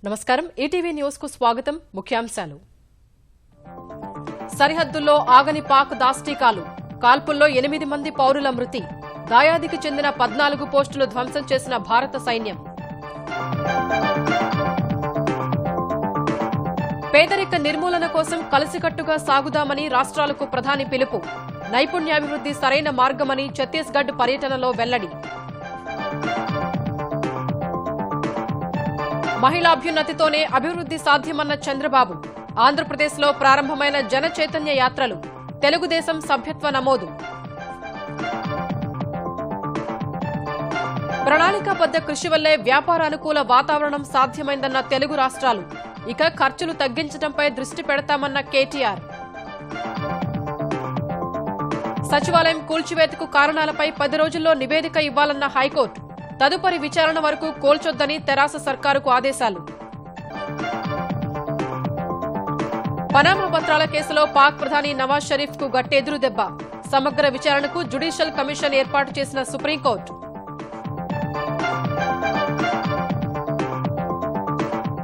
నమస్కారం ETV news కు స్వాగతం ముఖ్యాంశాలు సరిహద్దుల్లో ఆగని పాక్ దాష్టీకాలు కాల్పుల్లో 8 మంది పౌరుల మృతి దాయాదికి చెందిన 14 పోస్టులు ధ్వంసం చేసిన భారత సైన్యం పేదరిక నిర్మూలన కోసం కలిసికట్టుగా సాగుదామని రాష్ట్రాలకు ప్రధాని పిలుపు నైపుణ్యాభివృద్ధి సరైన మార్గమని ఛత్తీస్గఢ్ పర్యటనలో వెల్లడి మహిళాభ్యున్నతితోనే అభివృద్ధి సాధ్యమన్న చంద్రబాబు ఆంధ్రప్రదేశ్లో ప్రారంభమైన జన చైతన్య యాత్రలు తెలుగుదేశం సభ్యత్వ నమోదు ప్రణాళికాబద్ద కృషి వల్లే వ్యాపారానుకూల వాతావరణం సాధ్యమైందన్న తెలుగు రాష్ట్రాలు ఇక ఖర్చులు తగ్గించడంపై దృష్టి పెడతామన్న కేటీఆర్ సచివాలయం కూల్చివేతకు కారణాలపై 10 రోజుల్లో నివేదిక ఇవ్వాలన్న హైకోర్టు తదుపరి విచారణ వరకు కోల్చొద్దని తెరాస సర్కారుకు ఆదేశాలు పనామా పత్రాల కేసులో పాక్ ప్రధాని నవాజ్ షరీఫ్ కు గట్టెదురు దెబ్బ సమగ్ర విచారణకు జ్యుడిషియల్ కమిషన్ ఏర్పాటు చేసిన సుప్రీంకోర్టు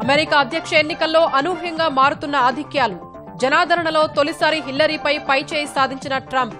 అమెరికా అధ్యక్ష ఎన్నికల్లో అనూహ్యంగా మారుతున్న ఆధిక్యాలు జనాదరణలో తొలిసారి హిల్లరీపై పైచేయి సాధించిన ట్రంప్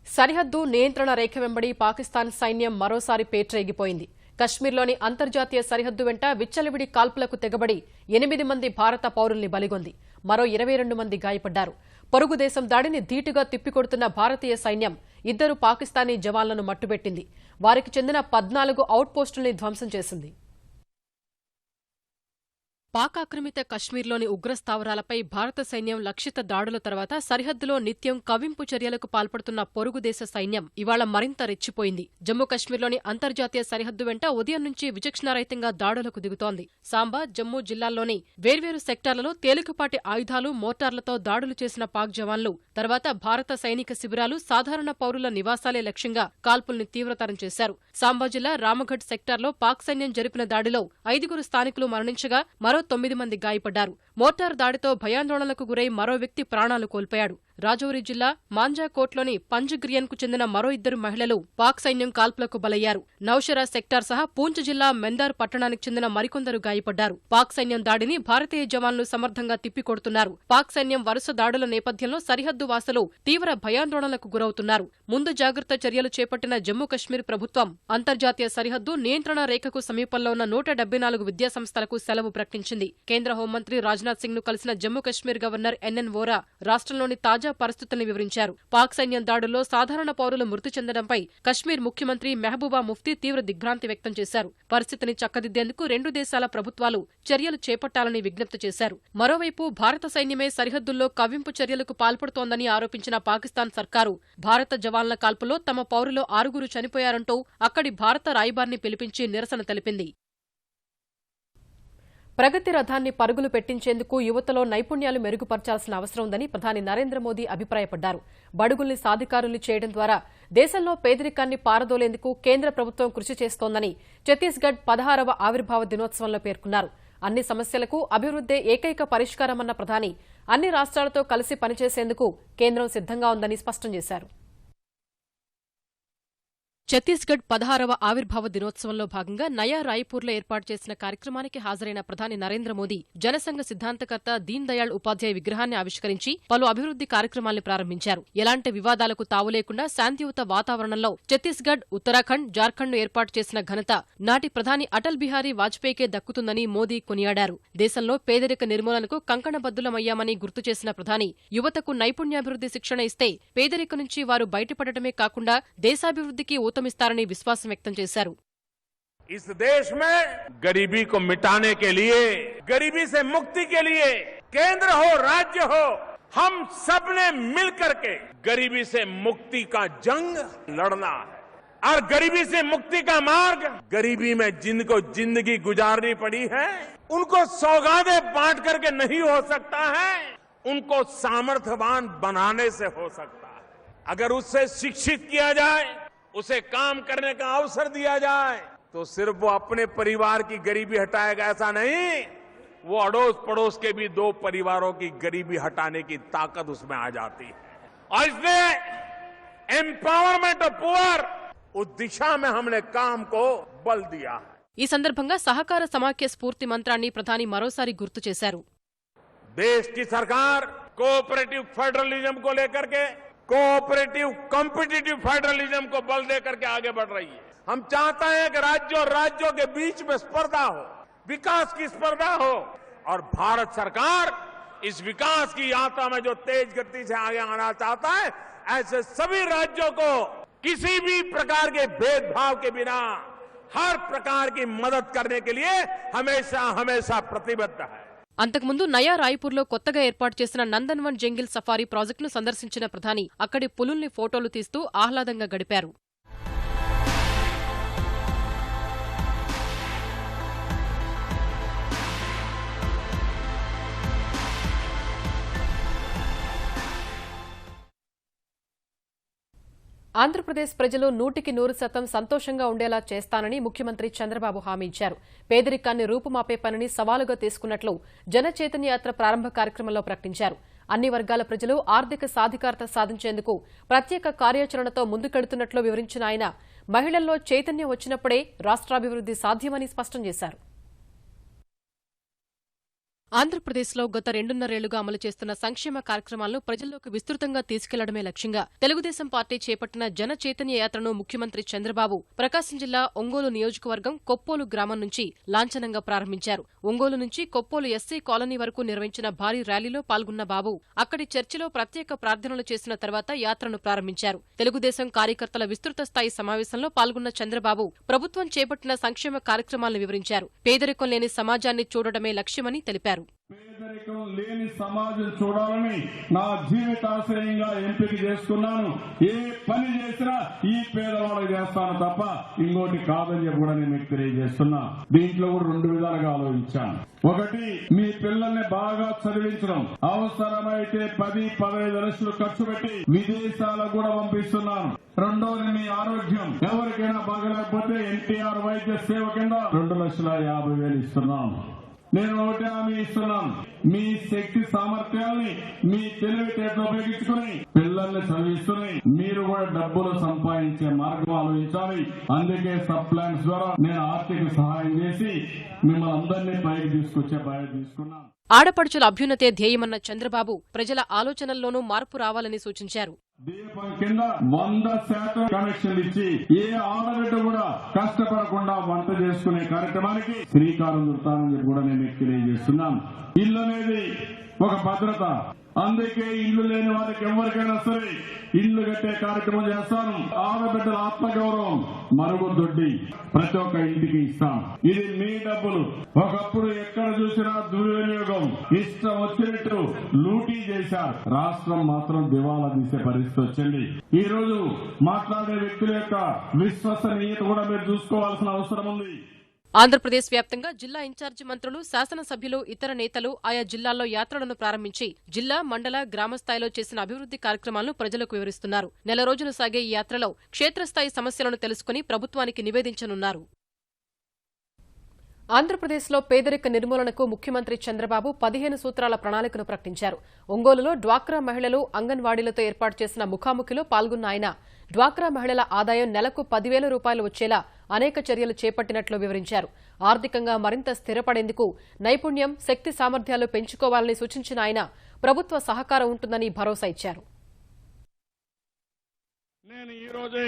సరిహద్దు నియంత్రణ రేఖ వెంబడి పాకిస్తాన్ సైన్యం మరోసారి పేట్రేగిపోయింది కశ్మీర్లోని అంతర్జాతీయ సరిహద్దు వెంట విచ్చలవిడి కాల్పులకు తెగబడి 8 మంది భారత పౌరుల్ని బలిగొంది మరో 22 మంది గాయపడ్డారు పొరుగు దేశం దాడిని ధీటుగా తిప్పికొడుతున్న భారతీయ సైన్యం 2 పాకిస్తానీ జవాన్లను మట్టుబెట్టింది వారికి చెందిన 14 అవుట్ పోస్టుల్ని ధ్వంసం చేసింది పాక్ ఆక్రమిత కశ్మీర్లోని ఉగ్రస్థావరాలపై భారత సైన్యం లక్షిత దాడుల తర్వాత సరిహద్దులో నిత్యం కవ్వింపు చర్యలకు పాల్పడుతున్న పొరుగుదేశ సైన్యం ఇవాళ మరింత రెచ్చిపోయింది జమ్మూ కశ్మీర్లోని అంతర్జాతీయ సరిహద్దు వెంట ఉదయం నుంచి విచక్షణారహితంగా దాడులకు దిగుతోంది సాంబా జమ్మూ జిల్లాల్లోని వేర్వేరు సెక్టార్లలో తేలికపాటి ఆయుధాలు మోటార్లతో దాడులు చేసిన పాక్ జవాన్లు తర్వాత భారత సైనిక శిబిరాలు సాధారణ పౌరుల నివాసాలే లక్ష్యంగా కాల్పుల్ని తీవ్రతరం చేశారు సాంబా జిల్లా రామఘడ్ సెక్టార్లో పాక్ సైన్యం జరిపిన దాడిలో 5 స్థానికులు మరణించగా మరో 9 మంది గాయపడ్డారు మోటార్ దాడితో భయాందోళనకు గురై మరో వ్యక్తి ప్రాణాలు కోల్పోయాడు రాజౌరి జిల్లా మాంజాకోట్లోని పంజగ్రియన్కు చెందిన మరో 2 మహిళలు పాక్ సైన్యం కాల్పులకు బలయ్యారు నౌషరా సెక్టార్ సహా పూంచ్ జిల్లా మెందార్ పట్టణానికి చెందిన మరికొందరు గాయపడ్డారు పాక్ సైన్యం దాడిని భారతీయ జవాన్లు సమర్థంగా తిప్పికొడుతున్నారు పాక్ సైన్యం వరుస దాడుల నేపథ్యంలో సరిహద్దు వాసులు తీవ్ర భయాందోళనకు గురవుతున్నారు ముందు జాగ్రత్త చర్యలు చేపట్టిన జమ్మూ కశ్మీర్ ప్రభుత్వం అంతర్జాతీయ సరిహద్దు నియంత్రణ రేఖకు సమీపంలో ఉన్న 174 విద్యాసంస్థలకు సెలవు ప్రకటించింది కేంద్ర హోంమంత్రి రాజ్నాథ్ సింగ్ ను కలిసిన జమ్మూ కశ్మీర్ గవర్నర్ ఎన్ఎన్ వోరా రాష్ట్రంలోని తాజా పరిస్థితుల్ని వివరించారు పాక్ సైన్యం దాడుల్లో సాధారణ పౌరులు మృతి చెందడంపై కశ్మీర్ ముఖ్యమంత్రి మెహబూబా ముఫ్తీ తీవ్ర దిగ్భ్రాంతి వ్యక్తం చేశారు పరిస్థితిని చక్కదిద్దేందుకు 2 దేశాల ప్రభుత్వాలు చర్యలు చేపట్టాలని విజ్ఞప్తి చేశారు మరోవైపు భారత సైన్యమే సరిహద్దుల్లో కవ్వింపు చర్యలకు పాల్పడుతోందని ఆరోపించిన పాకిస్తాన్ సర్కారు భారత జవాన్ల కాల్పులో తమ పౌరులు 6 చనిపోయారంటూ అక్కడి భారత రాయబారిని పిలిపించి నిరసన తెలిపింది ప్రగతి రథాన్ని పరుగులు పెట్టించేందుకు యువతలో నైపుణ్యాలు మెరుగుపర్చాల్సిన అవసరం ఉందని ప్రధాని నరేంద్ర మోదీ అభిప్రాయపడ్డారు బడుగుల్ని సాధికారుల్ని చేయడం ద్వారా దేశంలో పేదరికాన్ని పారదోలేందుకు కేంద్ర ప్రభుత్వం కృషి చేస్తోందని ఛత్తీస్గఢ్ 16వ ఆవిర్భావ దినోత్సవంలో పేర్కొన్నారు అన్ని సమస్యలకు అభివృద్దే ఏకైక పరిష్కారమన్న ప్రధాని అన్ని రాష్ట్రాలతో కలిసి పనిచేసేందుకు కేంద్రం సిద్ధంగా ఉందని స్పష్టం చేశారు ఛత్తీస్గఢ్ 16వ ఆవిర్భావ దినోత్సవంలో భాగంగా నయా రాయ్పూర్లో ఏర్పాటు చేసిన కార్యక్రమానికి హాజరైన ప్రధాని నరేంద్ర మోదీ జనసంఘ సిద్ధాంతకర్త దీన్ దయాళ్ ఉపాధ్యాయ విగ్రహాన్ని ఆవిష్కరించి పలు అభివృద్ది కార్యక్రమాల్ని ప్రారంభించారు ఎలాంటి వివాదాలకు తావు లేకుండా శాంతియుత వాతావరణంలో ఛత్తీస్గఢ్ ఉత్తరాఖండ్ జార్ఖండ్ను ఏర్పాటు చేసిన ఘనత నాటి ప్రధాని అటల్ బిహారీ వాజ్పేయికే దక్కుతుందని మోదీ కొనియాడారు దేశంలో పేదరిక నిర్మూలనకు కంకణబద్దులమయ్యామని గుర్తు చేసిన ప్రధాని యువతకు నైపుణ్యాభివృద్ధి శిక్షణ ఇస్తే పేదరిక నుంచి వారు బయటపడటమే కాకుండా దేశాభివృద్ధికి ఊతమిస్తారని విశ్వాసం వ్యక్తం చేశారు इस देश में गरीबी को मिटाने के लिए गरीबी से मुक्ति के लिए केंद्र हो राज्य हो हम सब ने मिलकर के गरीबी से मुक्ति का जंग लड़ना है और गरीबी से मुक्ति का मार्ग गरीबी में जिनको जिंदगी गुजारनी पड़ी है उनको सौगातें बांट करके नहीं हो सकता है उनको सामर्थ्यवान बनाने से हो सकता है अगर उससे शिक्षित किया जाए उसे काम करने का अवसर दिया जाए तो सिर्फ वो अपने परिवार की गरीबी हटाएगा ऐसा नहीं वो अड़ोस पड़ोस के भी 2 परिवारों की गरीबी हटाने की ताकत उसमें आ जाती है। और इसलिए एम्पावरमेंट ऑफ पुअर उस दिशा में हमने काम को बल दिया है। ఈ సందర్భంగా సహకార సమాఖ్య స్ఫూర్తి మంత్రాన్ని ప్రధాని మరోసారి గుర్తు చేశారు. देश की सरकार कोऑपरेटिव फेडरलिज्म को लेकर के कोऑपरेटिव कॉम्पिटिटिव फेडरलिज्म को बल देकर के आगे बढ़ रही है। हम चाहते हैं कि राज्यों और राज्यों के बीच में स्पर्धा हो, विकास की स्पर्धा हो, और भारत सरकार इस विकास की यात्रा में जो तेज गति से आगे आना चाहता है, ऐसे सभी राज्यों को किसी भी प्रकार के भेदभाव के बिना हर प्रकार की मदद करने के लिए हमेशा हमेशा प्रतिबद्ध है। అంతకుముందు నయా రాయ్పూర్లో కొత్తగా ఏర్పాటు చేసిన నందన్వన్ జంగిల్ సఫారీ ప్రాజెక్టును సందర్శించిన ప్రధాని అక్కడి పులుల్ని ఫోటోలు తీస్తూ ఆహ్లాదంగా గడిపారు. ఆంధ్రప్రదేశ్ ప్రజలు 100% సంతోషంగా ఉండేలా చేస్తానని ముఖ్యమంత్రి చంద్రబాబు హామీ ఇచ్చారు. పేదరికాన్ని రూపుమాపే పనిని సవాలుగా తీసుకున్నట్లు జనచైతన్య యాత్ర ప్రారంభ కార్యక్రమంలో ప్రకటించారు. అన్ని వర్గాల ప్రజలు ఆర్థిక సాధికారత సాధించేందుకు ప్రత్యేక కార్యాచరణతో ముందుకెడుతున్నట్లు వివరించిన ఆయన మహిళల్లో చైతన్యం వచ్చినప్పుడే రాష్ట్రాభివృద్ది సాధ్యమని స్పష్టం చేశారు. ఆంధ్రప్రదేశ్లో గత 2.5 ఏళ్లుగా అమలు చేస్తున్న సంక్షేమ కార్యక్రమాలను ప్రజల్లోకి విస్తృతంగా తీసుకెళ్లడమే లక్ష్యంగా తెలుగుదేశం పార్టీ చేపట్టిన జన చైతన్య యాత్రను ముఖ్యమంత్రి చంద్రబాబు ప్రకాశం జిల్లా ఒంగోలు నియోజకవర్గం కొప్పోలు గ్రామం నుంచి లాంఛనంగా ప్రారంభించారు. ఒంగోలు నుంచి కొప్పోలు ఎస్సీ కాలనీ వరకు నిర్వహించిన భారీ ర్యాలీలో పాల్గొన్న బాబు అక్కడి చర్చిలో ప్రత్యేక ప్రార్థనలు చేసిన తర్వాత యాత్రను ప్రారంభించారు. తెలుగుదేశం కార్యకర్తల విస్తృత స్థాయి సమావేశంలో పాల్గొన్న చంద్రబాబు ప్రభుత్వం చేపట్టిన సంక్షేమ కార్యక్రమాలను వివరించారు. పేదరికం లేని సమాజాన్ని చూడడమే లక్ష్యమని తెలిపారు. పేదరికం లేని సమాజం చూడాలని నా జీవితాశయంగా ఎంపిక చేసుకున్నాను. ఏ పని చేసినా ఈ పేదవాళ్ళకి చేస్తాను తప్ప ఇంకోటి కాదని చెప్పి కూడా నేను మీకు తెలియజేస్తున్నా. దీంట్లో కూడా 2 విధాలుగా ఆలోచించాను. ఒకటి, మీ పిల్లల్ని బాగా చదివించడం, అవసరమైతే 10-15 లక్షలు ఖర్చు పెట్టి విదేశాలకు కూడా పంపిస్తున్నాను. రెండోది, మీ ఆరోగ్యం. ఎవరికైనా బాగలేకపోతే ఎన్టీఆర్ వైద్య సేవ కింద 2,50,000 ఇస్తున్నాను. నేను ఒకటే హామీ ఇస్తున్నాను, మీ శక్తి సామర్థ్యాన్ని మీ తెలివితేటలు ఉపయోగించుకుని పిల్లల్ని చదివిస్తుని మీరు కూడా డబ్బులు సంపాదించే మార్గం ఆలోచించాలి. అందుకే సబ్ ప్లాన్స్ ద్వారా నేను ఆర్థిక సహాయం చేసి మిమ్మల్ని అందరినీ పైకి తీసుకొచ్చే బాధ్యత తీసుకున్నాను. ఆడపడుచుల అభ్యున్నతే ధ్యేయమన్న చంద్రబాబు ప్రజల ఆలోచనల్లోనూ మార్పు రావాలని సూచించారు. దీపం కింద 100% కనెక్షన్ ఇచ్చి ఏ ఆడబిడ్డ కూడా కష్టపడకుండా వంట చేసుకునే కార్యక్రమానికి శ్రీకారం చుడతానని చెప్పి కూడా నేను మీకు తెలియజేస్తున్నాను. ఇల్లు అనేది ఒక భద్రత. అందుకే ఇల్లు లేని వారికి ఎవరికైనా సరే ఇల్లు కట్టే కార్యక్రమం చేస్తాను. ఆడబిడ్డల ఆత్మగౌరవం మరుగుదొడ్డి ప్రతి ఒక్క ఇంటికి ఇస్తాం. ఇది మీ డబ్బులు. ఒకప్పుడు ఎక్కడ చూసినా దుర్వినియోగం, ఇష్టం వచ్చినట్టు లూటీ చేశారు. రాష్ట్రం మాత్రం దివాలా తీసే పరిస్థితి వచ్చింది. ఈ రోజు మాట్లాడే వ్యక్తుల యొక్క విశ్వసనీయత కూడా మీరు చూసుకోవాల్సిన అవసరం ఉంది. ఆంధ్రప్రదేశ్ వ్యాప్తంగా జిల్లా ఇన్ఛార్జి మంత్రులు, శాసనసభ్యులు, ఇతర నేతలు ఆయా జిల్లాల్లో యాత్రలను ప్రారంభించి జిల్లా, మండల, గ్రామ స్థాయిలో చేసిన అభివృద్ది కార్యక్రమాలను ప్రజలకు వివరిస్తున్నారు. 4 రోజులు సాగే ఈ యాత్రలో క్షేత్రస్థాయి సమస్యలను తెలుసుకుని ప్రభుత్వానికి నివేదించనున్నారు. ఆంధ్రప్రదేశ్లో పేదరిక నిర్మూలనకు ముఖ్యమంత్రి చంద్రబాబు 15 సూత్రాల ప్రణాళికను ప్రకటించారు. ఒంగోలులో డ్వాక్రా మహిళలు, అంగన్వాడీలతో ఏర్పాటు చేసిన ముఖాముఖిలో పాల్గొన్న ఆయన డ్వాక్రా మహిళల ఆదాయం నెలకు 10,000 రూపాయలు వచ్చేలా అనేక చర్యలు చేపట్టినట్లు వివరించారు. ఆర్థికంగా మరింత స్థిరపడేందుకు నైపుణ్యం, శక్తి సామర్థ్యాలు పెంచుకోవాలని సూచించిన ఆయన ప్రభుత్వ సహకారం ఉంటుందని భరోసా ఇచ్చారు. నేను ఈ రోజే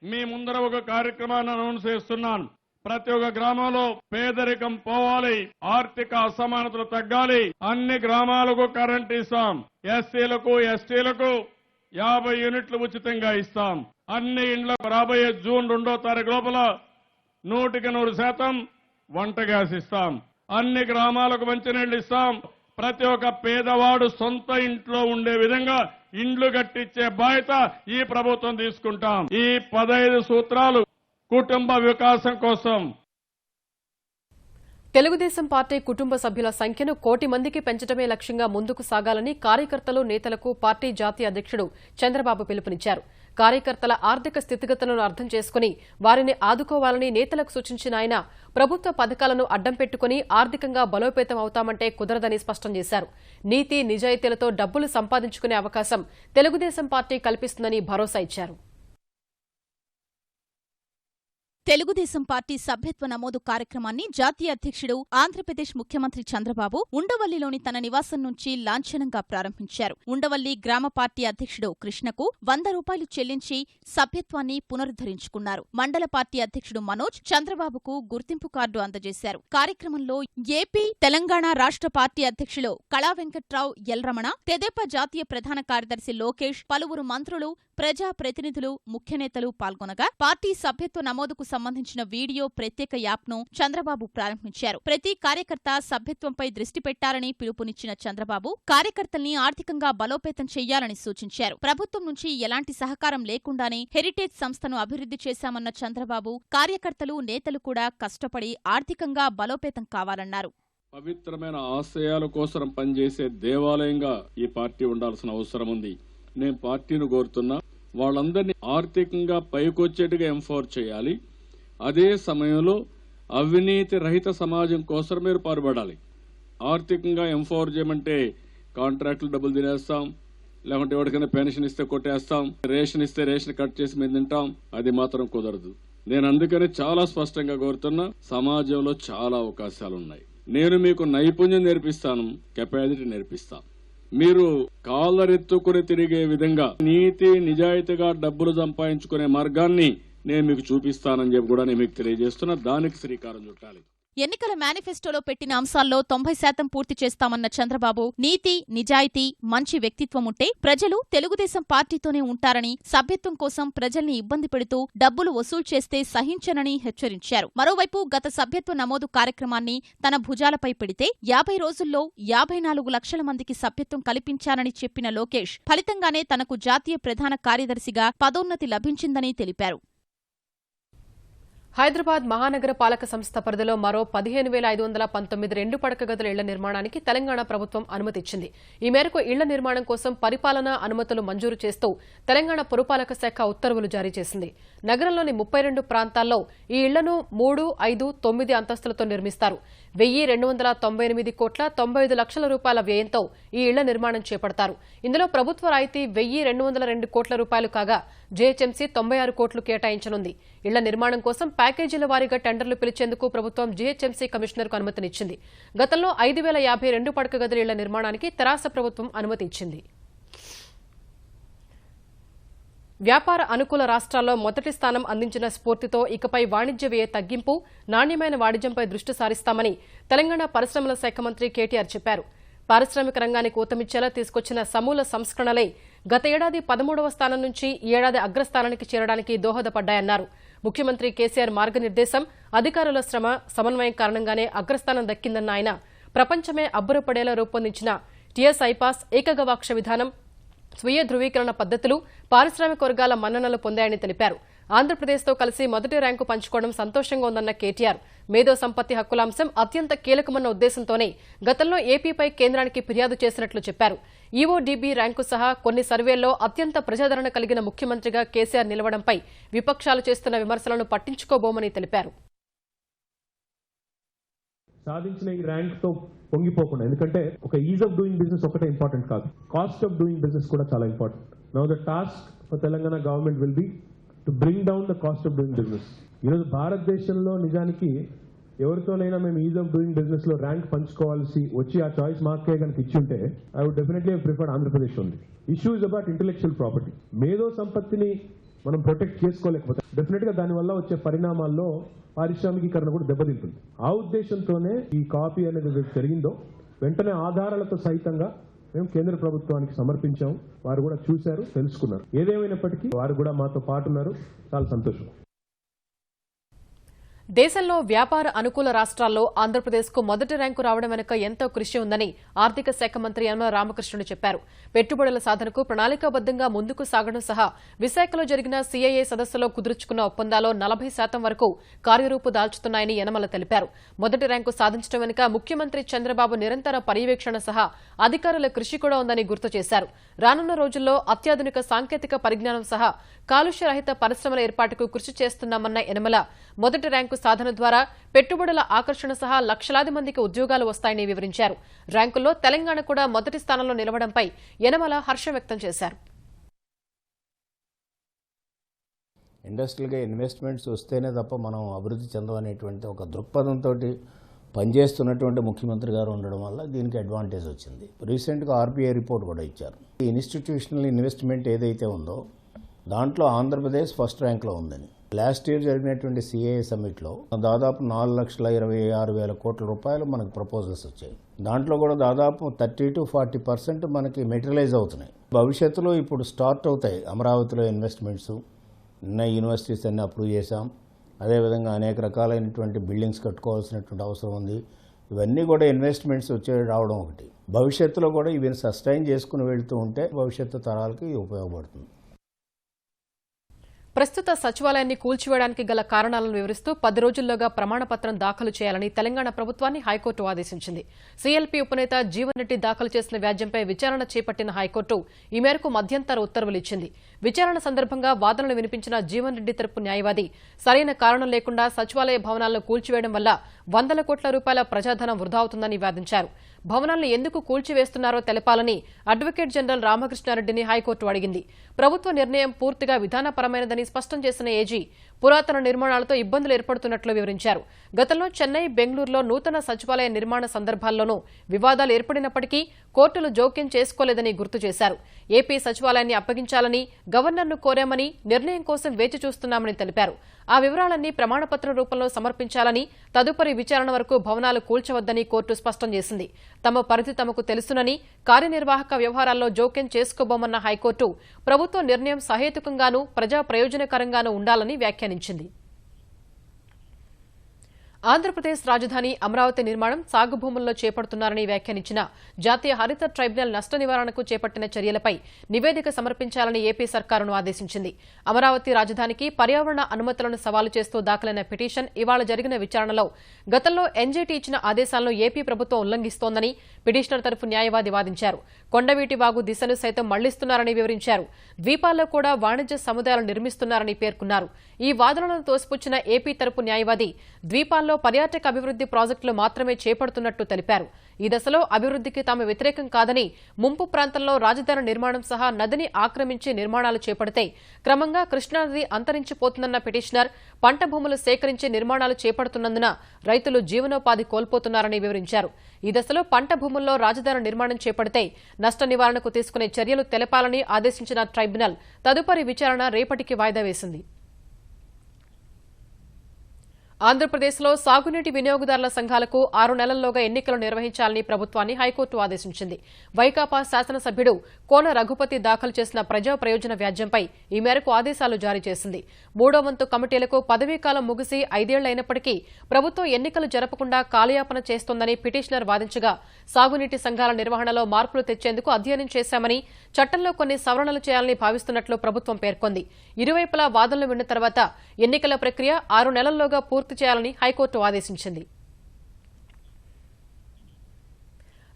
మీ ముందర ఒక కార్యక్రమాన్ని అనౌన్స్ చేస్తున్నాను. ప్రతి ఒక్క గ్రామంలో పేదరికం పోవాలి, ఆర్థిక అసమానతలు తగ్గాలి. అన్ని గ్రామాలకు కరెంట్ ఇస్తాం. ఎస్సీలకు, ఎస్టీలకు 50 యూనిట్లు ఉచితంగా ఇస్తాం. అన్ని ఇండ్లకు రాబోయే జూన్ 2వ తారీఖు లోపల 100% వంట గ్యాస్ ఇస్తాం. అన్ని గ్రామాలకు మంచినీళ్లు ఇస్తాం. ప్రతి ఒక్క పేదవాడు సొంత ఇంట్లో ఉండే విధంగా ఇండ్లు కట్టించే బాధ్యత ఈ ప్రభుత్వం తీసుకుంటాం. ఈ 15 సూత్రాలు కుటుంబ వికాసం కోసం. తెలుగుదేశం పార్టీ కుటుంబ సభ్యుల సంఖ్యను 1 కోటి మందికి పెంచడమే లక్ష్యంగా ముందుకు సాగాలని కార్యకర్తలు, నేతలకు పార్టీ జాతీయ అధ్యక్షుడు చంద్రబాబు పిలుపునిచ్చారు. కార్యకర్తల ఆర్థిక స్థితిగతులను అర్థం చేసుకుని వారిని ఆదుకోవాలని నేతలకు సూచించిన ఆయన ప్రభుత్వ పథకాలను అడ్డం పెట్టుకుని ఆర్థికంగా బలోపేతం అవుతామంటే కుదరదని స్పష్టం చేశారు. నీతి నిజాయితీలతో డబ్బులు సంపాదించుకునే అవకాశం తెలుగుదేశం పార్టీ కల్పిస్తుందని భరోసా ఇచ్చారు. తెలుగుదేశం పార్టీ సభ్యత్వ నమోదు కార్యక్రమాన్ని జాతీయ అధ్యక్షుడు ఆంధ్రప్రదేశ్ ముఖ్యమంత్రి చంద్రబాబు ఉండవల్లిలోని తన నివాసం నుంచి లాంఛనంగా ప్రారంభించారు. ఉండవల్లి గ్రామ పార్టీ అధ్యక్షుడు కృష్ణకు 100 రూపాయలు చెల్లించి సభ్యత్వాన్ని పునరుద్ధరించుకున్నారు. మండల పార్టీ అధ్యక్షుడు మనోజ్ చంద్రబాబుకు గుర్తింపు కార్డు అందజేశారు. కార్యక్రమంలో ఏపీ, తెలంగాణ రాష్ట్ర పార్టీ అధ్యక్షులు కళా వెంకట్రావు, ఎల్ రమణ, తెదేపా జాతీయ ప్రధాన కార్యదర్శి లోకేష్, పలువురు మంత్రులు, ప్రజా ప్రతినిధులు, ముఖ్యనేతలు పాల్గొనగా పార్టీ సభ్యత్వ నమోదుకు సంబంధించిన వీడియో ప్రత్యేక యాప్ను చంద్రబాబు ప్రారంభించారు. ప్రతి కార్యకర్త సభ్యత్వంపై దృష్టి పెట్టాలని పిలుపునిచ్చిన చంద్రబాబు కార్యకర్తల్ని ఆర్థికంగా బలోపేతం చెయ్యాలని సూచించారు. ప్రభుత్వం నుంచి ఎలాంటి సహకారం లేకుండానే హెరిటేజ్ సంస్థను అభివృద్ధి చేశామన్న చంద్రబాబు కార్యకర్తలు, నేతలు కూడా కష్టపడి ఆర్థికంగా బలోపేతం కావాలన్నారు. పవిత్రమైన ఆశయాల కోసం పనిచేసే దేవాలయంగా ఈ పార్టీ ఉండాల్సిన అవసరం ఉంది. నేను పార్టీని కోరుతున్నా, వాళ్ళందరినీ ఆర్థికంగా పైకొచ్చేట్టుగా ఎంపవర్ చేయాలి. అదే సమయంలో అవినీతి రహిత సమాజం కోసం మీరు పాటుపడాలి. ఆర్థికంగా ఎంపవర్ చేయమంటే కాంట్రాక్టులు డబ్బులు తినేస్తాం, లేకుంటే ఎవరికైనా పెన్షన్ ఇస్తే కొట్టేస్తాం, రేషన్ ఇస్తే రేషన్ కట్ చేసి మేము తింటాం. అది మాత్రం కుదరదు. నేను అందుకని చాలా స్పష్టంగా కోరుతున్నా, సమాజంలో చాలా అవకాశాలున్నాయి. నేను మీకు నైపుణ్యం నేర్పిస్తాను, కెపాసిటీ నేర్పిస్తాను. మీరు కాలరెత్తుకుని తిరిగే విధంగా నీతి నిజాయితీగా డబ్బులు సంపాదించుకునే మార్గాన్ని నేను మీకు చూపిస్తానని చెప్పి కూడా నేను మీకు తెలియజేస్తున్నా. దానికి శ్రీకారం చుట్టాలి. ఎన్నికల మేనిఫెస్టోలో పెట్టిన అంశాల్లో 90% పూర్తి చేస్తామన్న చంద్రబాబు నీతి, నిజాయితీ, మంచి వ్యక్తిత్వం ఉంటే ప్రజలు తెలుగుదేశం పార్టీతోనే ఉంటారని, సభ్యత్వం కోసం ప్రజల్ని ఇబ్బంది పెడుతూ డబ్బులు వసూలు చేస్తే సహించనని హెచ్చరించారు. మరోవైపు గత సభ్యత్వ నమోదు కార్యక్రమాన్ని తన భుజాలపై పెడితే 50 రోజుల్లో 54 లక్షల మందికి సభ్యత్వం కల్పించానని చెప్పిన లోకేష్ ఫలితంగానే తనకు జాతీయ ప్రధాన కార్యదర్శిగా పదోన్నతి లభించిందని తెలిపారు. హైదరాబాద్ మహానగర పాలక సంస్థ పరిధిలో మరో 15,519 2 పడక గదుల ఇళ్ల నిర్మాణానికి తెలంగాణ ప్రభుత్వం అనుమతిచ్చింది. ఈ మేరకు ఇళ్ల నిర్మాణం కోసం పరిపాలనా అనుమతులు మంజూరు చేస్తూ తెలంగాణ పురపాలక శాఖ ఉత్తర్వులు జారీ చేసింది. నగరంలోని 32 ప్రాంతాల్లో ఈ ఇళ్లను 3, 5, 9 అంతస్తులతో నిర్మిస్తారు. 1,298 కోట్ల 95 లక్షల రూపాయల వ్యయంతో ఈ ఇళ్ల నిర్మాణం చేపడతారు. ఇందులో ప్రభుత్వ రాయితీ 1,202 కోట్ల రూపాయలు కాగా జీహెచ్ఎంసీ 96 కోట్లు కేటాయించనుంది. ఇళ్ల నిర్మాణం కోసం ప్యాకేజీల వారీగా టెండర్లు పిలిచేందుకు ప్రభుత్వం జీహెచ్ఎంసీ కమిషనర్కు అనుమతినిచ్చింది. గతంలో 5,050 2 పడక గదుల ఇళ్ల నిర్మాణానికి తెరాస ప్రభుత్వం అనుమతి ఇచ్చింది. వ్యాపార అనుకూల రాష్ట్రాల్లో మొదటి స్థానం అందించిన స్ఫూర్తితో ఇకపై వాణిజ్య వ్యయ తగ్గింపు, నాణ్యమైన వాణిజ్యంపై దృష్టి సారిస్తామని తెలంగాణ పరిశ్రమల శాఖ మంత్రి కేటీఆర్ చెప్పారు. పారిశ్రామిక రంగానికి ఊతమిచ్చేలా తీసుకొచ్చిన సమూల సంస్కరణలే గత ఏడాది 13వ స్థానం నుంచి ఈ ఏడాది అగ్రస్థానానికి చేరడానికి దోహదపడ్డాయన్నారు. ముఖ్యమంత్రి కేసీఆర్ మార్గనిర్దేశం, అధికారుల శ్రమ, సమన్వయం కారణంగానే అగ్రస్థానం దక్కిందన్న ఆయన ప్రపంచమే అబ్బురపడేలా రూపొందించిన టీఎస్ ఐపాస్, ఏకగవాక్ష విధానం, స్వీయ ధృవీకరణ పద్ధతులు పారిశ్రామిక వర్గాల మన్ననలు పొందాయని తెలిపారు. ఆంధ్రప్రదేశ్తో కలిసి మొదటి ర్యాంకు పంచుకోవడం సంతోషంగా ఉందన్న కేటీఆర్ మేధో సంపత్తి హక్కుల అంశం అత్యంత కీలకమన్న ఉద్దేశంతోనే గతంలో ఏపీపై కేంద్రానికి ఫిర్యాదు చేసినట్లు చెప్పారు. ఈఓడీబీ ర్యాంకు సహా కొన్ని సర్వేల్లో అత్యంత ప్రజాదరణ కలిగిన ముఖ్యమంత్రిగా కేసీఆర్ నిలవడంపై విపక్షాలు చేస్తున్న విమర్శలను పట్టించుకోబోమని తెలిపారు. సాధించిన ఈ ర్యాంక్ తో పొంగిపోకుండా, ఎందుకంటే ఒక ఈజ్ ఆఫ్ డూయింగ్ బిజినెస్ ఒకటే ఇంపార్టెంట్ కాదు, కాస్ట్ ఆఫ్ డూయింగ్ బిజినెస్ కూడా చాలా important. Now the task for Telangana government will be to bring down the cost of doing business. ఈరోజు భారతదేశంలో నిజానికి ఎవరితోనైనా మేము ఈజ్ ఆఫ్ డూయింగ్ బిజినెస్ లో ర్యాంక్ పంచుకోవాల్సి వచ్చి ఆ చాయిస్ మాకే కనుక ఇచ్చి ఉంటే I would definitely preferred Andhra Pradesh ఉంది. Issue is about intellectual property. మేధో సంపత్తిని మనం ప్రొటెక్ట్ చేసుకోలేకపోతే డెఫినెట్ గా దానివల్ల వచ్చే పరిణామాల్లో పారిశ్రామికీకరణ కూడా దెబ్బతింటుంది. ఆ ఉద్దేశంతోనే ఈ కాపీ అనేది జరిగిందో వెంటనే ఆధారాలతో సహితంగా మేము కేంద్ర ప్రభుత్వానికి సమర్పించాము. వారు కూడా చూశారు, తెలుసుకున్నారు. ఏదేమైనప్పటికీ వారు కూడా మాతో పాటు ఉన్నారు. చాలా సంతోషం. దేశంలో వ్యాపార అనుకూల రాష్ట్రాల్లో ఆంధ్రప్రదేశ్కు మొదటి ర్యాంకు రావడం వెనుక ఎంతో కృషి ఉందని ఆర్థిక శాఖ మంత్రి యనమల రామకృష్ణుడు చెప్పారు. పెట్టుబడుల సాధనకు ప్రణాళికాబద్దంగా ముందుకు సాగడం సహా విశాఖలో జరిగిన సీఐఏ సదస్సులో కుదుర్చుకున్న ఒప్పందాల్లో 40% వరకు కార్యరూపు దాల్చుతున్నాయని యనమల తెలిపారు. మొదటి ర్యాంకు సాధించడం వెనుక ముఖ్యమంత్రి చంద్రబాబు నిరంతర పర్యవేక్షణ సహా అధికారుల కృషి కూడా ఉందని గుర్తు చేశారు. రానున్న రోజుల్లో అత్యాధునిక సాంకేతిక పరిజ్ఞానం సహా కాలుష్య రహిత పరిశ్రమల ఏర్పాటుకు కృషి చేస్తున్నామన్న యనమల మొదటి ర్యాంకు సాధన ద్వారా పెట్టుబడుల ఆకర్షణ సహా లక్షలాది మందికి ఉద్యోగాలు వస్తాయని వివరించారు. ర్యాంకుల్లో తెలంగాణ కూడా మొదటి స్థానంలో నిలవడంపై యనమల హర్షం వ్యక్తం చేశారు. ఇండస్ట్రియల్గా ఇన్వెస్ట్మెంట్స్ వస్తేనే తప్ప మనం అభివృద్ధి చెందమనేటువంటి ఒక దృక్పథంతో పనిచేస్తున్నటువంటి ముఖ్యమంత్రి గారు ఉండడం వల్ల దీనికి అడ్వాంటేజ్ వచ్చింది. రీసెంట్గా ఆర్బీఐ రిపోర్ట్ కూడా ఇచ్చారు. ఈ ఇన్స్టిట్యూషనల్ ఇన్వెస్ట్మెంట్ ఏదైతే ఉందో దాంట్లో ఆంధ్రప్రదేశ్ ఫస్ట్ ర్యాంక్లో ఉందని. లాస్ట్ ఇయర్ జరిగినటువంటి సిఐఏ సమ్మిట్లో దాదాపు 4,26,000 కోట్ల రూపాయలు మనకు ప్రపోజల్స్ వచ్చాయి. దాంట్లో కూడా దాదాపు 30 to 40% మనకి మెటీరియలైజ్ అవుతున్నాయి. భవిష్యత్తులో ఇప్పుడు స్టార్ట్ అవుతాయి అమరావతిలో ఇన్వెస్ట్మెంట్స్. నిన్న యూనివర్సిటీస్ అన్ని అప్రూవ్ చేశాం. అదేవిధంగా అనేక రకాలైనటువంటి బిల్డింగ్స్ కట్టుకోవాల్సినటువంటి అవసరం ఉంది. ఇవన్నీ కూడా ఇన్వెస్ట్మెంట్స్ రావడం ఒకటి. భవిష్యత్తులో కూడా ఇవి సస్టైన్ చేసుకుని వెళ్తూ ఉంటే భవిష్యత్తు తరాలకి ఉపయోగపడుతుంది. ప్రస్తుత సచివాలయాన్ని కూల్చివేయడానికి గల కారణాలను వివరిస్తూ 10 రోజుల్లోగా ప్రమాణపత్రం దాఖలు చేయాలని తెలంగాణ ప్రభుత్వాన్ని హైకోర్టు ఆదేశించింది. సీఎల్పీ ఉపనేత జీవన్ రెడ్డి దాఖలు చేసిన వ్యాజ్యంపై విచారణ చేపట్టిన హైకోర్టు ఈ మేరకు మధ్యంతర ఉత్తర్వులు ఇచ్చింది. విచారణ సందర్భంగా వాదనలు వినిపించిన జీవన్ రెడ్డి తరపు న్యాయవాది సరైన కారణం లేకుండా సచివాలయ భవనాలను కూల్చివేయడం వల్ల 100 కోట్ల రూపాయల ప్రజాధనం వృధా అవుతుందని వాదించారు. భవనాలను ఎందుకు కూల్చివేస్తున్నారో తెలపాలని అడ్వకేట్ జనరల్ రామకృష్ణారెడ్డిని హైకోర్టు అడిగింది. ప్రభుత్వ నిర్ణయం పూర్తిగా విధానపరమైనదని స్పష్టం చేసిన ఏజీ పురాతన నిర్మాణాలతో ఇబ్బందులు ఏర్పడుతున్నట్లు వివరించారు. గతంలో చెన్నై, బెంగళూరులో నూతన సచివాలయ నిర్మాణ సందర్భాల్లోనూ వివాదాలు ఏర్పడినప్పటికీ కోర్టులు జోక్యం చేసుకోలేదని గుర్తు చేశారు. ఏపీ సచివాలయాన్ని అప్పగించాలని గవర్నర్ను కోరామని, నిర్ణయం కోసం వేచి చూస్తున్నామని తెలిపారు. ఆ వివరాలన్నీ ప్రమాణపత్రం రూపంలో సమర్పించాలని, తదుపరి విచారణ వరకు భవనాలు కూల్చవద్దని కోర్టు స్పష్టం చేసింది. తమ పరిధి తమకు తెలుసునని, కార్యనిర్వాహక వ్యవహారాల్లో జోక్యం చేసుకోబోమన్న హైకోర్టు ప్రభుత్వ నిర్ణయం సహేతుకంగానూ ప్రజా ప్రయోజనకరంగానూ ఉండాలని వ్యాఖ్యానించింది. ఆంధ్రప్రదేశ్ రాజధాని అమరావతి నిర్మాణం సాగు భూముల్లో చేపడుతున్నారని వ్యాఖ్యానించిన జాతీయ హరిత ట్రైబ్యునల్ నష్ట నివారణకు చేపట్టిన చర్యలపై నివేదిక సమర్పించాలని ఏపీ సర్కారును ఆదేశించింది. అమరావతి రాజధానికి పర్యావరణ అనుమతులను సవాలు చేస్తూ దాఖలైన పిటిషన్ ఇవాళ జరిగిన విచారణలో గతంలో ఎన్జీటీ ఇచ్చిన ఆదేశాలను ఏపీ ప్రభుత్వం ఉల్లంఘిస్తోందని పిటిషనర్ తరఫు న్యాయవాది వాదించారు. కొండవీటి వాగు దిశను సైతం మళ్లిస్తున్నారని వివరించారు. ద్వీపాల్లో కూడా వాణిజ్య సముదాయాలు నిర్మిస్తున్నారని పేర్కొన్నారు. ఈ వాదనలను తోసిపుచ్చిన ఏపీ తరఫు న్యాయవాది ద్వీపాల్లో పర్యాటక అభివృద్ది ప్రాజెక్టులు మాత్రమే చేపడుతున్నట్టు తెలిపారు. ఈ దశలో అభివృద్దికి తాము వ్యతిరేకం కాదని, ముంపు ప్రాంతంలో రాజధాని నిర్మాణం సహా నదిని ఆక్రమించి నిర్మాణాలు చేపడితే క్రమంగా కృష్ణానది అంతరించిపోతుందన్న పిటిషనర్ పంట భూములు సేకరించి నిర్మాణాలు చేపడుతున్నందున రైతులు జీవనోపాధి కోల్పోతున్నారని వివరించారు. ఈ దశలో పంట భూముల్లో రాజధాని నిర్మాణం చేపడితే నష్ట నివారణకు తీసుకునే చర్యలు తెలపాలని ఆదేశించిన ట్రైబ్యునల్ తదుపరి విచారణ రేపటికి వాయిదా వేసింది. ఆంధ్రప్రదేశ్లో సాగునీటి వినియోగదారుల సంఘాలకు 6 నెలల్లోగా ఎన్నికలు నిర్వహించాలని ప్రభుత్వాన్ని హైకోర్టు ఆదేశించింది. వైకాపా శాసనసభ్యుడు కోన రఘుపతి దాఖలు చేసిన ప్రజా ప్రయోజన వ్యాజ్యంపై ఈ మేరకు ఆదేశాలు జారీ చేసింది. 3వ వంతు కమిటీలకు పదవీకాలం ముగిసి 5 ఏళ్లైనప్పటికీ ప్రభుత్వం ఎన్నికలు జరపకుండా కాలయాపన చేస్తోందని పిటిషనర్ వాదించగా, సాగునీటి సంఘాల నిర్వహణలో మార్పులు తెచ్చేందుకు అధ్యయనం చేశామని, చట్టంలో కొన్ని సవరణలు చేయాలని భావిస్తున్నట్లు ప్రభుత్వం పేర్కొంది. ఇరువైపులా వాదనలు విన్న తర్వాత ఎన్నికల ప్రక్రియ 6 నెలల్లోగా పూర్తి చేయాలని హైకోర్టు ఆదేశించింది.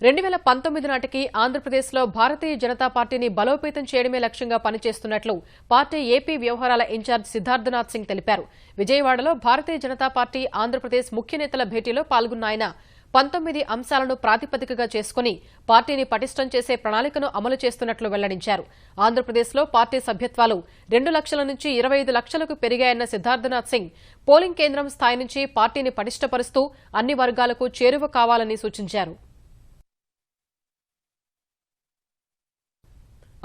2019 నాటికి ఆంధ్రప్రదేశ్లో భారతీయ జనతా పార్టీని బలోపేతం చేయడమే లక్ష్యంగా పనిచేస్తున్నట్లు పార్టీ ఏపీ వ్యవహారాల ఇన్ఛార్జ్ సిద్ధార్థనాథ్ సింగ్ తెలిపారు. విజయవాడలో భారతీయ జనతా పార్టీ ఆంధ్రప్రదేశ్ ముఖ్య నేతల భేటీలో పాల్గొన్న ఆయన 19 అంశాలను ప్రాతిపదికగా చేసుకుని పార్టీని పటిష్టం చేసే ప్రణాళికను అమలు చేస్తున్నట్లు వెల్లడించారు. ఆంధ్రప్రదేశ్లో పార్టీ సభ్యత్వాలు 2 లక్షల నుంచి 25 లక్షలకు పెరిగాయన్న సిద్ధార్థనాథ్ సింగ్ పోలింగ్ కేంద్రం స్థాయి నుంచి పార్టీని పటిష్టపరుస్తూ అన్ని వర్గాలకు చేరువ కావాలని సూచించారు.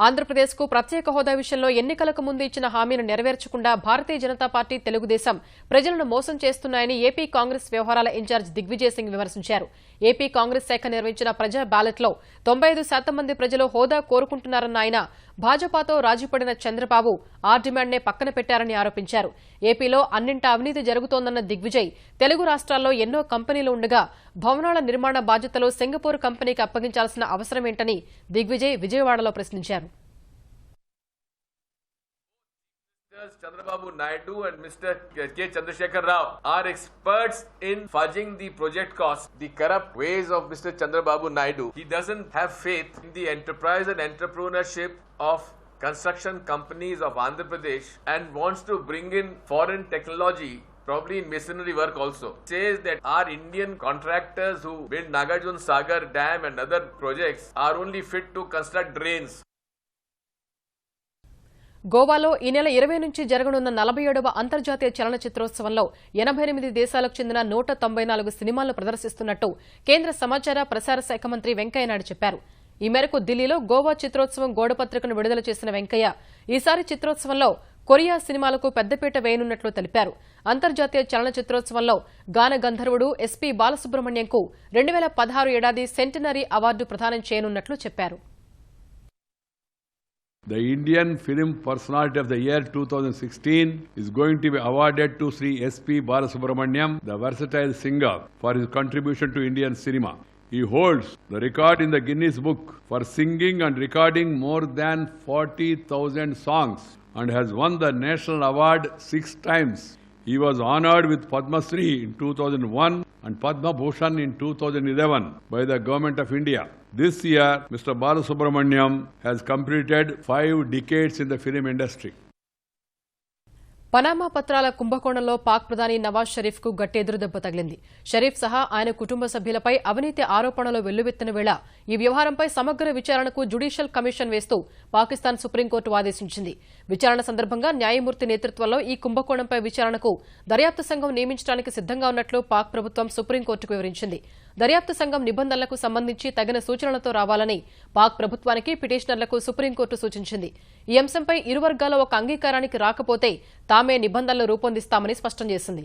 ఆంధ్రప్రదేశ్కు ప్రత్యేక హోదా విషయంలో ఎన్నికలకు ముందు ఇచ్చిన హామీని నెరవేర్చకుండా భారతీయ జనతా పార్టీ, తెలుగుదేశం ప్రజలను మోసం చేస్తున్నాయని ఏపీ కాంగ్రెస్ వ్యవహారాల ఇన్ఛార్జ్ దిగ్విజయ్ సింగ్ విమర్శించారు. ఏపీ కాంగ్రెస్ శాఖ నిర్వహించిన ప్రజా బ్యాలెట్లో 95% మంది ప్రజలు హోదా కోరుకుంటున్నారన్న ఆయన భాజపాతో రాజీపడిన చంద్రబాబు ఆ డిమాండ్నే పక్కన పెట్టారని ఆరోపించారు. ఏపీలో అన్నింటా అవినీతి జరుగుతోందన్న దిగ్విజయ్ తెలుగు రాష్ట్రాల్లో ఎన్నో కంపెనీలు ఉండగా భవనాల నిర్మాణ బాధ్యతలు సింగపూర్ కంపెనీకి అప్పగించాల్సిన అవసరమేంటని దిగ్విజయ్ విజయవాడలో ప్రశ్నించారు. Chandrababu Naidu and Mr. K. Chandrasekhar Rao are experts in fudging the project costs, the corrupt ways of Mr. Chandrababu Naidu. He doesn't have faith in the enterprise and entrepreneurship of construction companies of Andhra Pradesh and wants to bring in foreign technology, probably in masonry work also. Says that our Indian contractors who build Nagarjuna Sagar Dam and other projects are only fit to construct drains. గోవాలో ఈ నెల 20 నుంచి జరగనున్న 47వ అంతర్జాతీయ చలనచిత్రోత్సవంలో 88 దేశాలకు చెందిన 194 సినిమాలను ప్రదర్శిస్తున్నట్టు కేంద్ర సమాచార ప్రసార శాఖ మంత్రి వెంకయ్యనాయుడు చెప్పారు. ఈ మేరకు ఢిల్లీలో గోవా చిత్రోత్సవం గోడపత్రికను విడుదల చేసిన వెంకయ్య ఈసారి చిత్రోత్సవంలో కొరియా సినిమాలకు పెద్దపీట వేయనున్నట్లు తెలిపారు. అంతర్జాతీయ చలనచిత్రోత్సవంలో గాన గంధర్వుడు ఎస్పీ బాలసుబ్రహ్మణ్యంకు 2016 ఏడాది సెంటినరీ అవార్డు ప్రదానం చేయనున్నట్లు చెప్పారు. The Indian Film Personality of the Year 2016 is going to be awarded to Sri S.P. Balasubramaniam, the versatile singer, for his contribution to Indian cinema. He holds the record in the Guinness Book for singing and recording more than 40,000 songs and has won the national award 6 times. He was honored with Padma Shri in 2001 and Padma Bhushan in 2011 by the Government of India. This year, Mr. Balasubramaniam has completed 5 decades in the film industry. Panama పత్రాల కుంభకోణంలో పాక్ ప్రధాని నవాజ్ షరీఫ్ కు గట్టి ఎదురుదెబ్బ తగిలింది. షరీఫ్ సహా ఆయన కుటుంబ సభ్యులపై అవినీతి ఆరోపణలు వెల్లువెత్తిన వేళ ఈ వ్యవహారంపై సమగ్ర విచారణకు జ్యుడిషియల్ కమిషన్ వేస్తూ పాకిస్తాన్ సుప్రీంకోర్టు ఆదేశించింది. విచారణ సందర్భంగా న్యాయమూర్తి నేతృత్వంలో ఈ కుంభకోణంపై విచారణకు దర్యాప్తు సంఘం నియమించడానికి సిద్దంగా ఉన్నట్లు పాక్ ప్రభుత్వం సుప్రీంకోర్టుకు వివరించింది. దర్యాప్తు సంఘం నిబంధనలకు సంబంధించి తగిన సూచనలతో రావాలని పాక్ ప్రభుత్వానికి పిటిషనర్లకు సుప్రీంకోర్టు సూచించింది. ఈ అంశంపై ఇరు వర్గాల ఒక అంగీకారానికి రాకపోతే తామే నిబంధనలు రూపొందిస్తామని స్పష్టం చేసింది.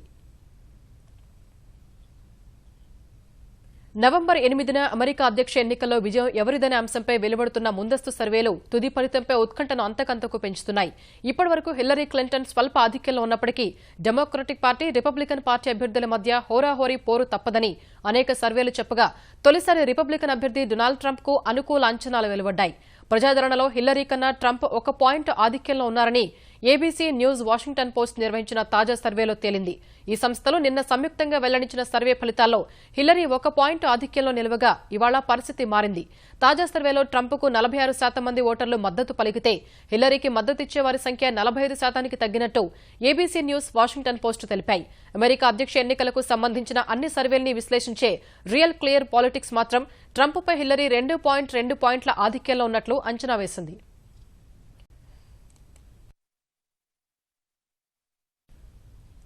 నవంబర్ 8న అమెరికా అధ్యక్ష ఎన్నికల్లో విజయం ఎవరిదనే అంశంపై వెలువడుతున్న ముందస్తు సర్వేలు తుది ఫలితంపై ఉత్కంఠను అంతకంతకు పెంచుతున్నాయి. ఇప్పటివరకు హిల్లరీ క్లింటన్ స్వల్ప ఆధిక్యంలో ఉన్నప్పటికీ డెమోక్రటిక్ పార్టీ, రిపబ్లికన్ పార్టీ అభ్యర్థుల మధ్య హోరాహోరీ పోరు తప్పదని అనేక సర్వేలు చెప్పగా తొలిసారి రిపబ్లికన్ అభ్యర్థి డొనాల్డ్ ట్రంప్ కు అనుకూల అంచనాలు వెలువడ్డాయి. ప్రజాదరణలో హిల్లరీ కన్నా ట్రంప్ 1 పాయింట్ ఆధిక్యంలో ఉన్నారని ఏబీసీ న్యూస్ వాషింగ్టన్ పోస్ట్ నిర్వహించిన తాజా సర్వేలో తేలింది. ఈ సంస్థలు నిన్న సంయుక్తంగా వెల్లడించిన సర్వే ఫలితాల్లో హిల్లరీ 1 పాయింట్ ఆధిక్యంలో నిలవగా ఇవాళ పరిస్థితి మారింది. తాజా సర్వేలో ట్రంప్కు 46% మంది ఓటర్లు మద్దతు పలికితే హిల్లరీకి మద్దతిచ్చే వారి సంఖ్య 45%కి తగ్గినట్టు ఏబీసీ న్యూస్ వాషింగ్టన్ పోస్ట్ తెలిపాయి. అమెరికా అధ్యక్ష ఎన్నికలకు సంబంధించిన అన్ని సర్వేల్ని విశ్లేషించే రియల్ క్లియర్ పాలిటిక్స్ మాత్రం ట్రంప్పై హిల్లరీ 2.2 పాయింట్ల ఆధిక్యంలో ఉన్నట్లు అంచనా వేసింది.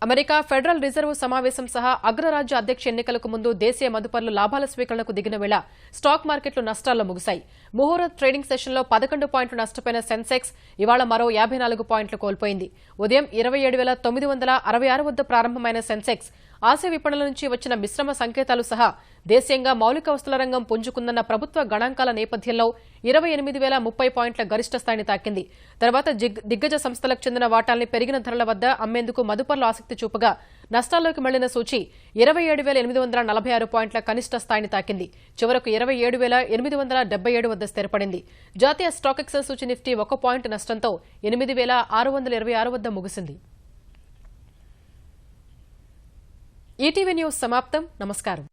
అమెరికా ఫెడరల్ రిజర్వ్ సమావేశం సహా అగ్రరాజ్య అధ్యక్ష ఎన్నికలకు ముందు దేశీయ మదుపర్లు లాభాల స్వీకరణకు దిగిన వేళ స్టాక్ మార్కెట్లు నష్టాల్లో ముగిశాయి. ముహూర్త ట్రేడింగ్ సెషన్లో 11 పాయింట్లు నష్టపోయిన సెన్సెక్స్ ఇవాళ మరో 54 పాయింట్లు కోల్పోయింది. ఉదయం 27,966 వద్ద ప్రారంభమైన సెన్సెక్స్ ఆసియా విపణుల నుంచి వచ్చిన మిశ్రమ సంకేతాలు సహా దేశీయంగా మౌలిక వస్తుల రంగం పుంజుకుందన్న ప్రభుత్వ గణాంకాల నేపథ్యంలో 28,030 పాయింట్ల గరిష్ట స్థాయిని తాకింది. తర్వాత దిగ్గజ సంస్థలకు చెందిన వాటాల్ని పెరిగిన ధరల వద్ద అమ్మేందుకు మదుపర్లు ఆసక్తి చూపగా నష్టాల్లోకి మళ్లిన సూచి 27,846 పాయింట్ల కనిష్ట స్థాయిని తాకింది. చివరకు 27,877 వద్ద స్థిరపడింది. జాతీయ స్టాక్ ఎక్స్చేంజ్ సూచి నిఫ్టీ 1 పాయింట్ నష్టంతో 8,626 వద్ద ముగిసింది. ఈటీవీ న్యూస్ సమాప్తం. నమస్కారం.